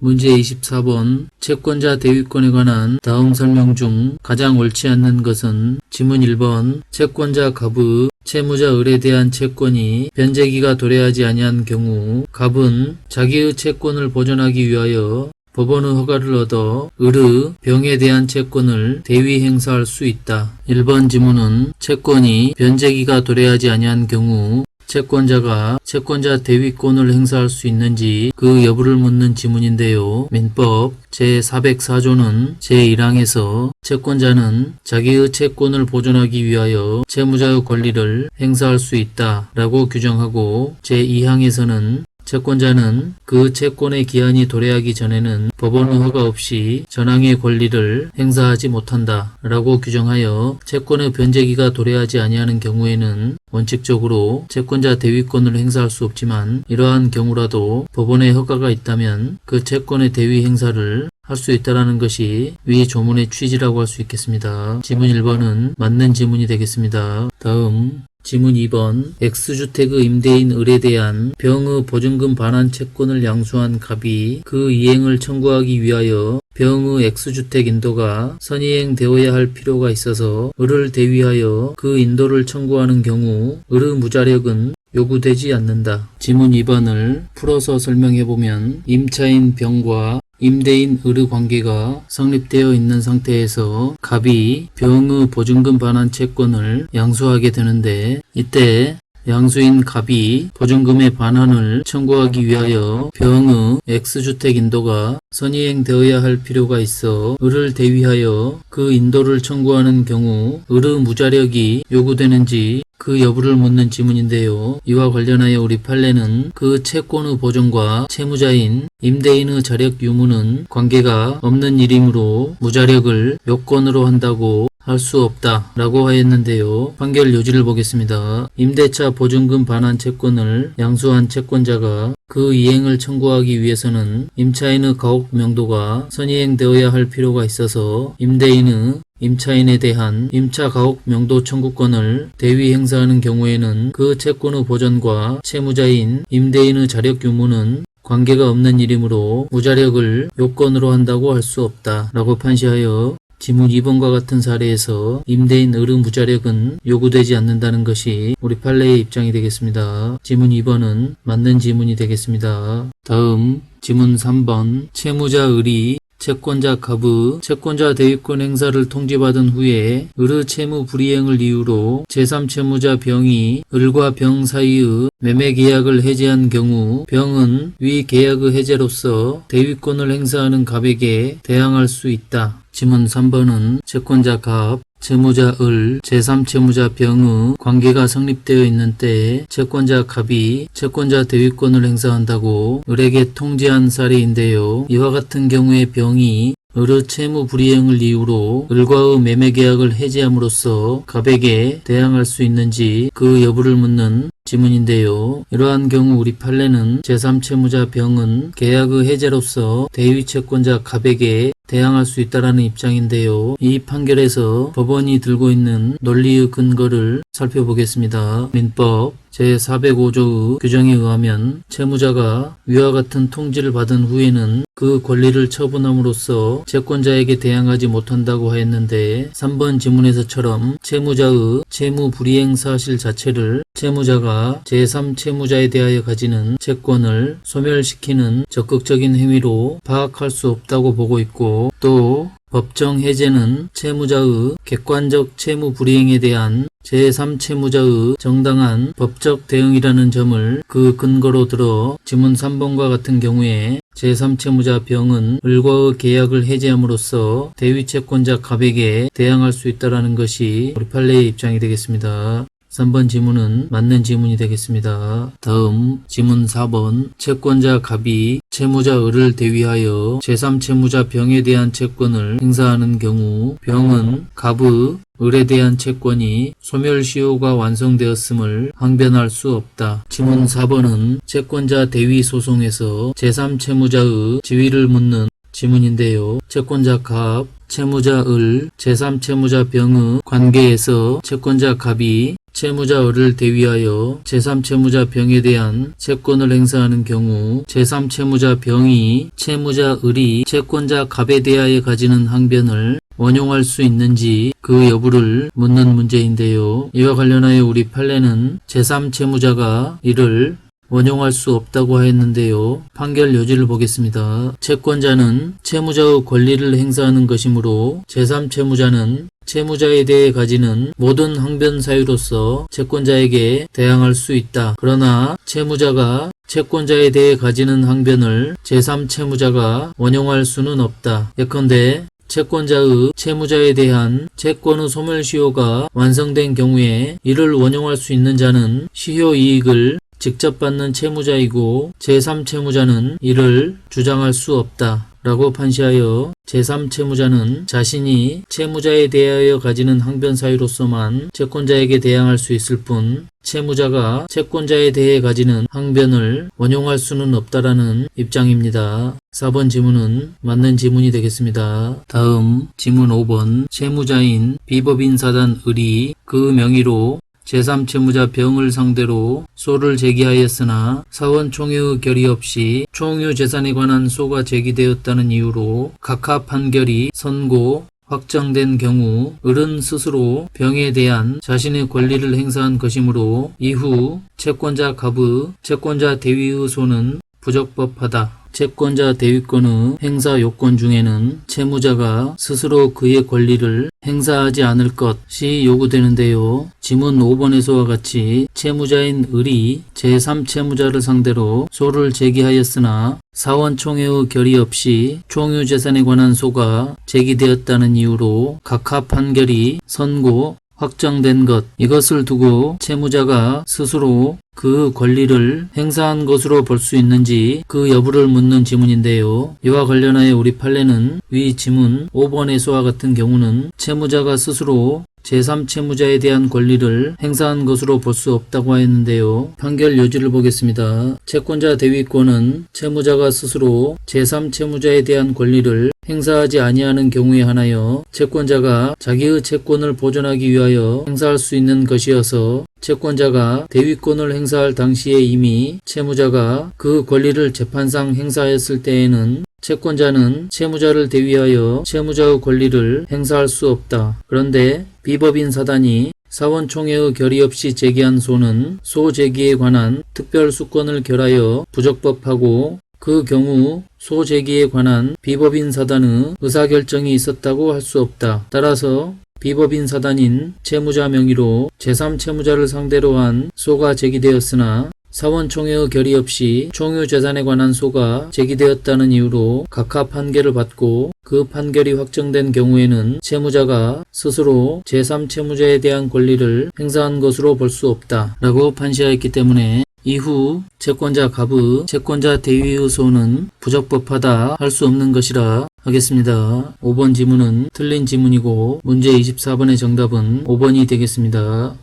문제 24번 채권자 대위권에 관한 다음 설명 중 가장 옳지 않는 것은 지문 1번 채권자 갑의 채무자 을에 대한 채권이 변제기가 도래하지 아니한 경우 갑은 자기의 채권을 보존하기 위하여 법원의 허가를 얻어 을의 병에 대한 채권을 대위 행사할 수 있다. 1번 지문은 채권이 변제기가 도래하지 아니한 경우 채권자가 채권자 대위권을 행사할 수 있는지 그 여부를 묻는 지문인데요. 민법 제404조는 제1항에서 채권자는 자기의 채권을 보존하기 위하여 채무자의 권리를 행사할 수 있다 라고 규정하고 제2항에서는 채권자는 그 채권의 기한이 도래하기 전에는 법원의 허가 없이 전항의 권리를 행사하지 못한다 라고 규정하여 채권의 변제기가 도래하지 아니하는 경우에는 원칙적으로 채권자 대위권을 행사할 수 없지만 이러한 경우라도 법원의 허가가 있다면 그 채권의 대위 행사를 할 수 있다라는 것이 위 조문의 취지라고 할 수 있겠습니다. 지문 1번은 맞는 지문이 되겠습니다. 다음 지문 2번 X주택의 임대인 을에 대한 병의 보증금 반환 채권을 양수한 갑이 그 이행을 청구하기 위하여 병의 X주택 인도가 선이행되어야 할 필요가 있어서 을을 대위하여 그 인도를 청구하는 경우 을의 무자력은 요구되지 않는다. 지문 2번을 풀어서 설명해보면 임차인 병과 임대인 을의 관계가 성립되어 있는 상태에서 갑이 병의 보증금 반환 채권을 양수하게 되는데 이때 양수인 갑이 보증금의 반환을 청구하기 위하여 병의 X주택 인도가 선이행되어야 할 필요가 있어 을을 대위하여 그 인도를 청구하는 경우 을의 무자력이 요구되는지 그 여부를 묻는 지문인데요. 이와 관련하여 우리 판례는 그 채권의 보존과 채무자인 임대인의 자력 유무는 관계가 없는 일이므로 무자력을 요건으로 한다고 할 수 없다 라고 하였는데요. 판결 요지를 보겠습니다. 임대차 보증금 반환 채권을 양수한 채권자가 그 이행을 청구하기 위해서는 임차인의 가옥 명도가 선이행되어야 할 필요가 있어서 임대인의 임차인에 대한 임차 가옥 명도 청구권을 대위 행사하는 경우에는 그 채권의 보존과 채무자인 임대인의 자력 유무는 관계가 없는 일이므로 무자력을 요건으로 한다고 할 수 없다 라고 판시하여 지문 2번과 같은 사례에서 임대인 을의 무자력은 요구되지 않는다는 것이 우리 판례의 입장이 되겠습니다. 지문 2번은 맞는 지문이 되겠습니다. 다음 지문 3번 채무자 을이 채권자 갑의 채권자 대위권 행사를 통지받은 후에 을의 채무 불이행을 이유로 제3채무자 병이 을과 병 사이의 매매 계약을 해지한 경우 병은 위 계약의 해제로서 대위권을 행사하는 갑에게 대항할 수 있다. 지문 3번은 채권자 갑, 채무자 을, 제3채무자 병의 관계가 성립되어 있는 때에 채권자 갑이 채권자 대위권을 행사한다고 을에게 통지한 사례인데요. 이와 같은 경우에 병이 을의 채무 불이행을 이유로 을과의 매매 계약을 해지함으로써 갑에게 대항할 수 있는지 그 여부를 묻는 지문인데요. 이러한 경우 우리 판례는 제3채무자 병은 계약의 해제로서 대위 채권자 갑에게 대항할 수 있다라는 입장인데요. 이 판결에서 법원이 들고 있는 논리의 근거를 살펴보겠습니다. 민법 제405조의 규정에 의하면 채무자가 위와 같은 통지를 받은 후에는 그 권리를 처분함으로써 채권자에게 대항하지 못한다고 하였는데 3번 지문에서처럼 채무자의 채무 불이행 사실 자체를 채무자가 제3채무자에 대하여 가지는 채권을 소멸시키는 적극적인 행위로 파악할 수 없다고 보고 있고 또 법정 해제는 채무자의 객관적 채무 불이행에 대한 제3채무자의 정당한 법적 대응이라는 점을 그 근거로 들어 지문 3번과 같은 경우에 제3채무자 병은 을과의 계약을 해제함으로써 대위채권자 갑에게 대항할 수 있다는 것이 우리 판례의 입장이 되겠습니다. 3번 지문은 맞는 지문이 되겠습니다. 다음 지문 4번 채권자 갑이 채무자 을을 대위하여 제3채무자 병에 대한 채권을 행사하는 경우 병은 갑의 을에 대한 채권이 소멸시효가 완성되었음을 항변할 수 없다. 지문 4번은 채권자 대위 소송에서 제3채무자의 지위를 묻는 지문인데요. 채권자 갑, 채무자 을, 제3채무자 병의 관계에서 채권자 갑이 채무자 을을 대위하여 제3채무자 병에 대한 채권을 행사하는 경우 제3채무자 병이 채무자 을이 채권자 갑에 대하여 가지는 항변을 원용할 수 있는지 그 여부를 묻는 문제인데요. 이와 관련하여 우리 판례는 제3채무자가 이를 원용할 수 없다고 하였는데요. 판결 요지를 보겠습니다. 채권자는 채무자의 권리를 행사하는 것이므로 제3채무자는 채무자에 대해 가지는 모든 항변 사유로서 채권자에게 대항할 수 있다. 그러나 채무자가 채권자에 대해 가지는 항변을 제3채무자가 원용할 수는 없다. 예컨대 채권자의 채무자에 대한 채권의 소멸시효가 완성된 경우에 이를 원용할 수 있는 자는 시효 이익을 직접 받는 채무자이고 제3채무자는 이를 주장할 수 없다. 라고 판시하여 제3채무자는 자신이 채무자에 대하여 가지는 항변 사유로서만 채권자에게 대항할 수 있을 뿐 채무자가 채권자에 대해 가지는 항변을 원용할 수는 없다라는 입장입니다. 4번 지문은 맞는 지문이 되겠습니다. 다음 지문 5번 채무자인 비법인 사단 을이 그 명의로 제3채무자 병을 상대로 소를 제기하였으나 사원 총회의 결의 없이 총유 재산에 관한 소가 제기되었다는 이유로 각하 판결이 선고, 확정된 경우 을은 스스로 병에 대한 자신의 권리를 행사한 것이므로 이후 채권자 갑의 채권자 대위의 소는 부적법하다. 채권자 대위권의 행사 요건 중에는 채무자가 스스로 그의 권리를 행사하지 않을 것이 요구되는데요. 지문 5번에서와 같이 채무자인 을이 제3채무자를 상대로 소를 제기하였으나 사원총회의 결의 없이 총유재산에 관한 소가 제기되었다는 이유로 각하 판결이 선고, 확정된 것, 이것을 두고 채무자가 스스로 그 권리를 행사한 것으로 볼 수 있는지 그 여부를 묻는 지문인데요. 이와 관련하여 우리 판례는 위 지문 5번에서와 같은 경우는 채무자가 스스로 제3채무자에 대한 권리를 행사한 것으로 볼 수 없다고 하였는데요. 판결 요지를 보겠습니다. 채권자 대위권은 채무자가 스스로 제3채무자에 대한 권리를 행사하지 아니하는 경우에 한하여 채권자가 자기의 채권을 보존하기 위하여 행사할 수 있는 것이어서 채권자가 대위권을 행사할 당시에 이미 채무자가 그 권리를 재판상 행사했을 때에는 채권자는 채무자를 대위하여 채무자의 권리를 행사할 수 없다. 그런데 비법인 사단이 사원총회의 결의 없이 제기한 소는 소 제기에 관한 특별수권을 결하여 부적법하고 그 경우 소 제기에 관한 비법인 사단의 의사결정이 있었다고 할 수 없다. 따라서 비법인 사단인 채무자 명의로 제3채무자를 상대로 한 소가 제기되었으나 사원총회의 결의 없이 총유재산에 관한 소가 제기되었다는 이유로 각하 판결을 받고 그 판결이 확정된 경우에는 채무자가 스스로 제3채무자에 대한 권리를 행사한 것으로 볼 수 없다 라고 판시하였기 때문에 이후 채권자 갑의 채권자 대위의 소는 부적법하다 할 수 없는 것이라 하겠습니다. 5번 지문은 틀린 지문이고 문제 24번의 정답은 5번이 되겠습니다.